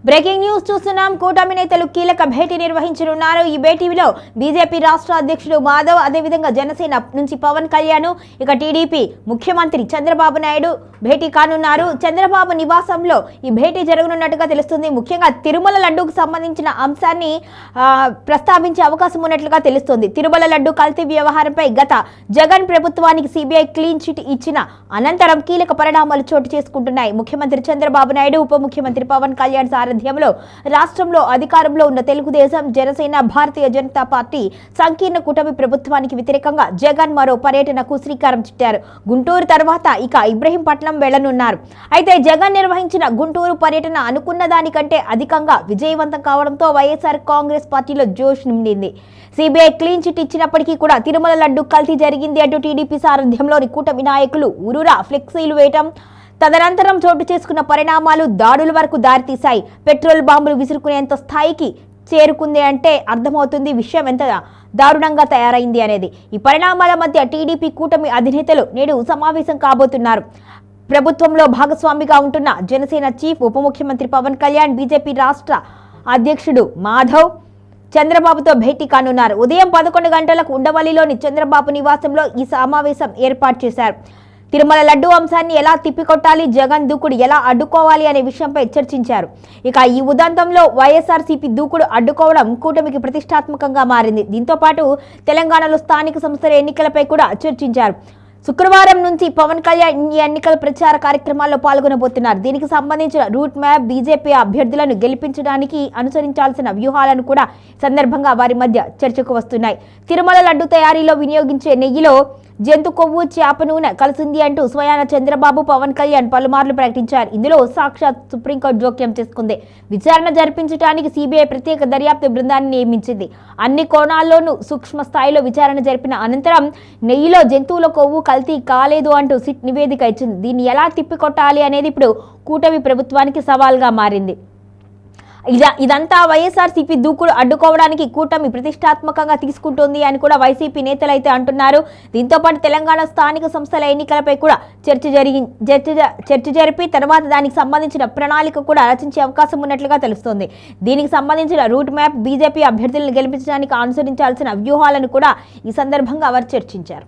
Breaking news చూస్తున్నాం. కూటమి నేతలు కీలక భేటీ నిర్వహించనున్నారు. ఈ భేటీలో బీజేపీ రాష్ట్ర అధ్యక్షుడు మాధవ్, అదేవిధంగా జనసేన నుంచి పవన్ కళ్యాణ్, ఇక టీడీపీ ముఖ్యమంత్రి చంద్రబాబు నాయుడు భేటీ కానున్నారు. చంద్రబాబు నివాసంలో ఈ భేటీ జరగనున్నట్టుగా తెలుస్తుంది. ముఖ్యంగా తిరుమల లడ్డూకు సంబంధించిన అంశాన్ని ప్రస్తావించే అవకాశం ఉన్నట్లుగా తెలుస్తుంది. తిరుమల లడ్డు కల్తీ వ్యవహారంపై గత జగన్ ప్రభుత్వానికి సిబిఐ క్లీన్ చిట్ ఇచ్చిన అనంతరం కీలక పరిణామాలు చోటు చేసుకుంటున్నాయి. ముఖ్యమంత్రి చంద్రబాబు నాయుడు, ఉప ముఖ్యమంత్రి పవన్ కళ్యాణ్ సారథ్యంలో రాష్ట్రంలో అధికారంలో ఉన్న తెలుగుదేశం, జనసేన, భారతీయ జనతా పార్టీ సంకీర్ణ కూటమి ప్రభుత్వానికి వ్యతిరేకంగా జగన్ మరో పర్యటనకు శ్రీకారం చుట్టారు. గుంటూరు తర్వాత ఇక ఇబ్రహీంపట్నం వెళ్లనున్నారు. అయితే జగన్ నిర్వహించిన గుంటూరు పర్యటన అనుకున్న దానికంటే అధికంగా విజయవంతం కావడంతో వైఎస్ఆర్ కాంగ్రెస్ పార్టీలో జోష్ నిండింది. సిబిఐ క్లీన్ చిట్ ఇచ్చినప్పటికీ కూడా తిరుమల లడ్డు కల్తీ జరిగింది అంటూ టీడీపీ సారథ్యంలోని కూటమి నాయకులు ఊరూరా ఫ్లెక్సీలు వేయటం, తదనంతరం చోటు చేసుకున్న పరిణామాలు దాడుల వరకు దారితీశాయి. పెట్రోల్ బాంబులు విసురుకునేంత స్థాయికి చేరుకుంది అంటే అర్థమవుతుంది విషయం ఎంత దారుణంగా తయారైంది అనేది. ఈ పరిణామాల మధ్య టీడీపీ కూటమి అధినేతలు నేడు సమావేశం కాబోతున్నారు. ప్రభుత్వంలో భాగస్వామిగా ఉంటున్న జనసేన చీఫ్ ఉప ముఖ్యమంత్రి పవన్ కళ్యాణ్, బీజేపీ రాష్ట్ర అధ్యక్షుడు మాధవ్ చంద్రబాబుతో భేటీ కానున్నారు. ఉదయం 11 గంటలకు ఉండవల్లిలోని చంద్రబాబు నివాసంలో ఈ సమావేశం ఏర్పాటు చేశారు. తిరుమల లడ్డు అంశాన్ని ఎలా తిప్పికొట్టాలి, జగన్ దూకుడు ఎలా అడ్డుకోవాలి అనే విషయంపై చర్చించారు. ఇక ఈ ఉదంతంలో వైఎస్ఆర్సీపీ దూకుడు అడ్డుకోవడం కూటమికి ప్రతిష్టాత్మకంగా మారింది. దీంతో పాటు తెలంగాణలో స్థానిక సంస్థల ఎన్నికలపై కూడా చర్చించారు. శుక్రవారం నుంచి పవన్ కళ్యాణ్ ఈ ఎన్నికల ప్రచార కార్యక్రమాల్లో పాల్గొనబోతున్నారు. దీనికి సంబంధించిన రూట్ మ్యాప్, బీజేపీ అభ్యర్థులను గెలిపించడానికి అనుసరించాల్సిన వ్యూహాలను కూడా సందర్భంగా వారి మధ్య చర్చకు వస్తున్నాయి. తిరుమల లడ్డు తయారీలో వినియోగించే నెయ్యిలో జంతు కొవ్వు, చేప నూనె కలిసింది అంటూ స్వయాన చంద్రబాబు, పవన్ కళ్యాణ్ పలుమార్లు ప్రకటించారు. ఇందులో సాక్షాత్ సుప్రీంకోర్టు జోక్యం చేసుకుంది. విచారణ జరిపించడానికి సిబిఐ ప్రత్యేక దర్యాప్తు బృందాన్ని నియమించింది. అన్ని కోణాల్లోనూ సూక్ష్మ స్థాయిలో విచారణ జరిపిన అనంతరం నెయ్యిలో జంతువుల కొవ్వు కల్తీ కాలేదు అంటూ సిట్ నివేదిక ఇచ్చింది. దీన్ని ఎలా తిప్పికొట్టాలి అనేది ఇప్పుడు కూటమి ప్రభుత్వానికి సవాల్గా మారింది. ఇదంతా వైఎస్ఆర్సీపీ దూకుడు అడ్డుకోవడానికి కూటమి ప్రతిష్టాత్మకంగా తీసుకుంటుంది అని కూడా వైసీపీ నేతలు అయితే అంటున్నారు. దీంతో పాటు తెలంగాణ స్థానిక సంస్థల ఎన్నికలపై కూడా చర్చ జరిపి తర్వాత దానికి సంబంధించిన ప్రణాళిక కూడా రచించే అవకాశం ఉన్నట్లుగా తెలుస్తోంది. దీనికి సంబంధించిన రూట్ మ్యాప్, బీజేపీ అభ్యర్థులను గెలిపించడానికి అనుసరించాల్సిన వ్యూహాలను కూడా ఈ సందర్భంగా వారు చర్చించారు.